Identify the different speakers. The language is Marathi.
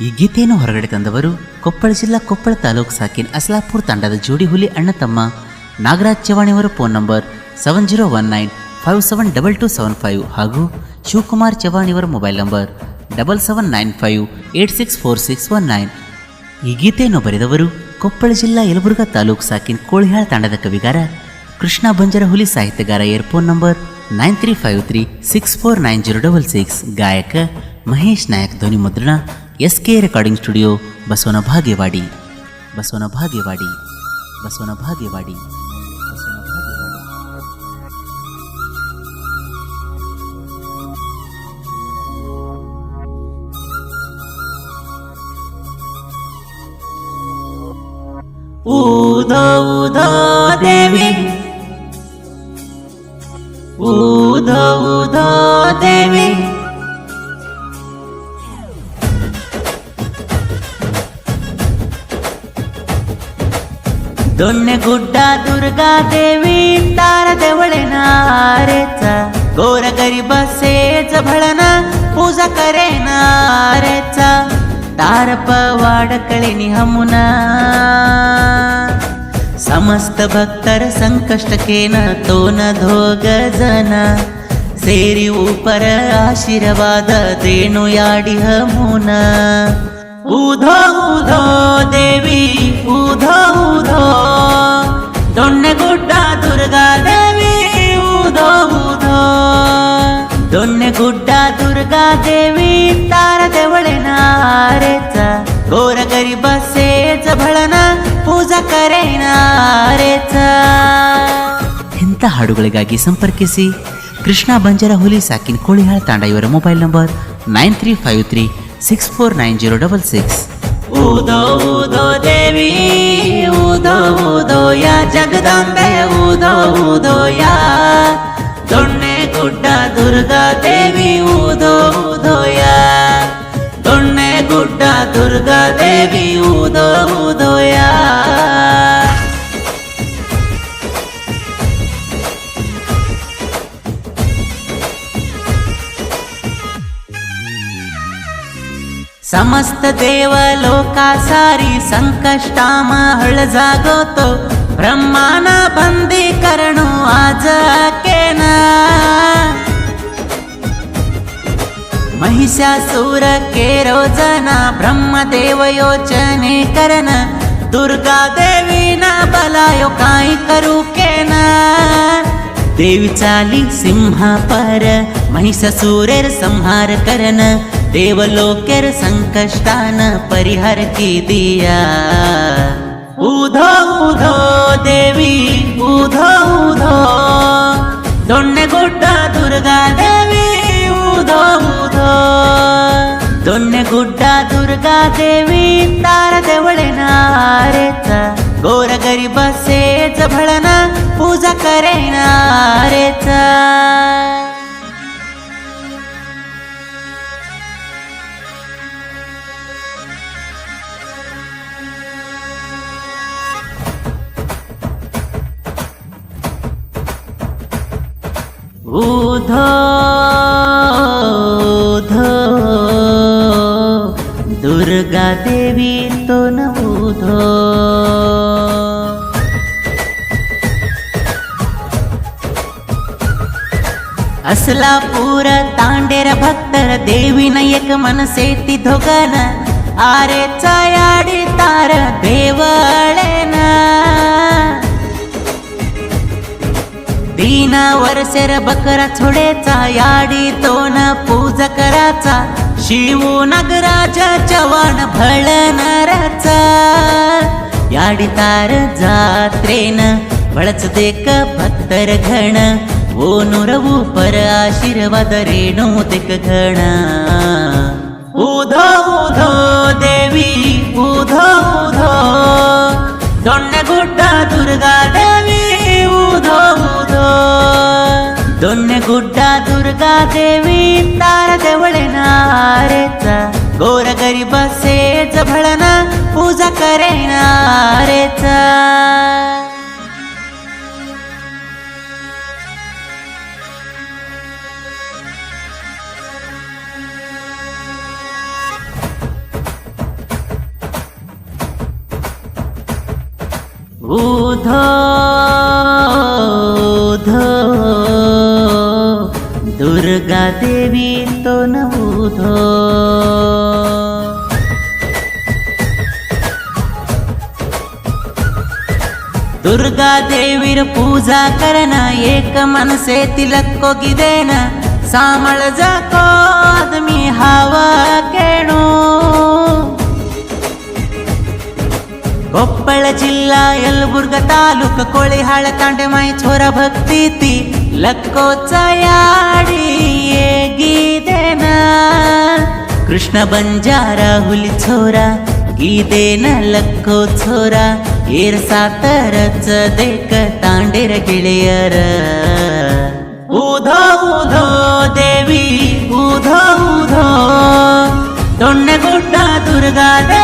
Speaker 1: ಈ ಗೀತೆಯನ್ನು ಹೊರಗಡೆ ತಂದವರು ಕೊಪ್ಪಳ ಜಿಲ್ಲಾ ಕೊಪ್ಪಳ ತಾಲೂಕು ಸಾಕಿನ್ ಅಸಲಾಪುರ್ ತಂಡದ ಜೋಡಿ ಹುಲಿ ಅಣ್ಣ ತಮ್ಮ ನಾಗರಾಜ್ ಚವಾಣಿಯವರ ಫೋನ್ ನಂಬರ್ 7019572275 ಹಾಗೂ ಶಿವಕುಮಾರ್ ಚವಾಣಿಯವರ ಮೊಬೈಲ್ ನಂಬರ್ 7795864619. ಈ ಗೀತೆಯನ್ನು ಬರೆದವರು ಕೊಪ್ಪಳ ಜಿಲ್ಲಾ ಯಲಬುರ್ಗಾ ತಾಲೂಕು ಸಾಕಿನ್ ಕೋಳಿಹಾಳ ತಂಡದ ಕವಿಗಾರ ಕೃಷ್ಣ ಬಂಜರಹುಲಿ, ಸಾಹಿತ್ಯಗಾರ ಏರ್ಫೋನ್ ನಂಬರ್ 9353649066. ಗಾಯಕ ಮಹೇಶ್ ನಾಯಕ್, ಧ್ವನಿ ಮುದ್ರಣ SK ರೆಕಾರ್ಡಿಂಗ್ ಸ್ಟುಡಿಯೋ, ಬಸವನ ಭಾಗ್ಯವಾಡಿ.
Speaker 2: ಊದೋ ಊದೋ ದೇವಿ, ಊದೋ ಊದೋ ದೇವಿ, ದೊಣ್ಣೆಗುಡ್ಡ ದುರ್ಗಾ ದೇವಿ तारदेवळेनारेच गोर गरीब सेज भळन पूजा करेनारेच तारप वाडकळिनी हमुना समस्त भक्तर संकष्ट केन तोन धोग जन सेरी ऊपर आशीर्वाद देणु याडी हमुना. ऊधो ऊधो देवी ऊधो ऊधो दोन्नेगुड्ड दुर्गा देवी ऊधो ऊधो दोन्नेगुड्ड दुर्गा देवी तारदेवळेनारेच गोर गरीब सेज भळन पूजा करेनारेच.
Speaker 1: ಇಂಥ ಹಾಡುಗಳಿಗಾಗಿ ಸಂಪರ್ಕಿಸಿ ಕೃಷ್ಣ ಬಂಜರಹುಲಿ, ಸಾಕಿನ್ ಕೋಳಿಹಾಳ ತಾಂಡ. ಇವರ ಮೊಬೈಲ್ ನಂಬರ್ 9353649066.
Speaker 2: ಊದೋ ಊದೋ ದೇವಿ ಊದೋ ಊದೋ ಯಾ ಜಗದಂಬೆ ಊದೋ ಊದೋ ಯಾ ದೊಣ್ಣೆಗುಡ್ಡ ದುರ್ಗಾ ದೇವಿ ಊದೋ ಊದೋ ಯಾ ದೊಣ್ಣೆಗುಡ್ಡ ದುರ್ಗಾ ದೇವಿ ಊದೋ ಊದೋ ಯಾ. समस्त देव लोका सारी संकष्टामा हळ जागवतो ब्रह्माना बंदी करणो आज केना महिषासुर केरो जना ब्रह्मदेव योचने करन दुर्गा देवी ना बलायो काय करू केना. देवी चाली सिंह पर महिषासुरेर संहार करन देवलोकेर संकष्टान परिहार की दिया. ऊधो ऊधो देवी ऊधो ऊधो दोन्नेगुड्ड दुर्गा देवी ऊधो ऊधो दोन्नेगुड्ड दुर्गा देवी तारदेवळेनारेच गोर गरीब सेज भळन पूजा करेनारेच. ऊधो ऊधो दुर्गा देवी तो न ऊधो असलापूर तांडेर भक्तर देवी एक मनसेती धोगन आरे चायाडी तार देवळेना दीना वर्षेर बकरा छोडेचा याडी तोन पूजा कराचा शिवू नगराज चव्हाण भळनराचा याडी तार जात्रेन बळच देक भक्तर घण ओ नुरवू पर आशीर्वाद रेणू देक घण. ऊधो ऊधो देवी ऊधो ऊधो दोन्नेगुड्ड दुर्गा देवी ऊधो ऊधो दोन्नेगुड्ड दुर्गा देवी तारदेवळेनारेच गोर गरीब सेज भळन पूजा करेनारेच. उधो उधो दुर्गा देवी तो न उधो. दुर्गा देवीर पूजा करना एक मन से तिलक को गिदेना सामळ जाको आदमी हवा केणो. ಕೊಪ್ಪಳ ಜಿಲ್ಲಾ ಯಲಬುರ್ಗಾ ತಾಲೂಕ ಕೋಳಿಹಾಳ ತಾಂಡೆ ಮೈ छोರ भक्ती ती लक्कोचायाडी गीदेना. कृष्ण बंजारा हुली छोरा गीदेन लक्को छोरा ಏರ್ ಸಾತರಚ ದೇಕ ತಾಂಡೆರ ಗೆಳೆಯರ. ಊಧೋ ಊಧೋ ದೇವಿ ಊಧೋ ಊಧೋ ದೊಣ್ಣೆಗುಡ್ಡ ದುರ್ಗಾ ದೇವಿ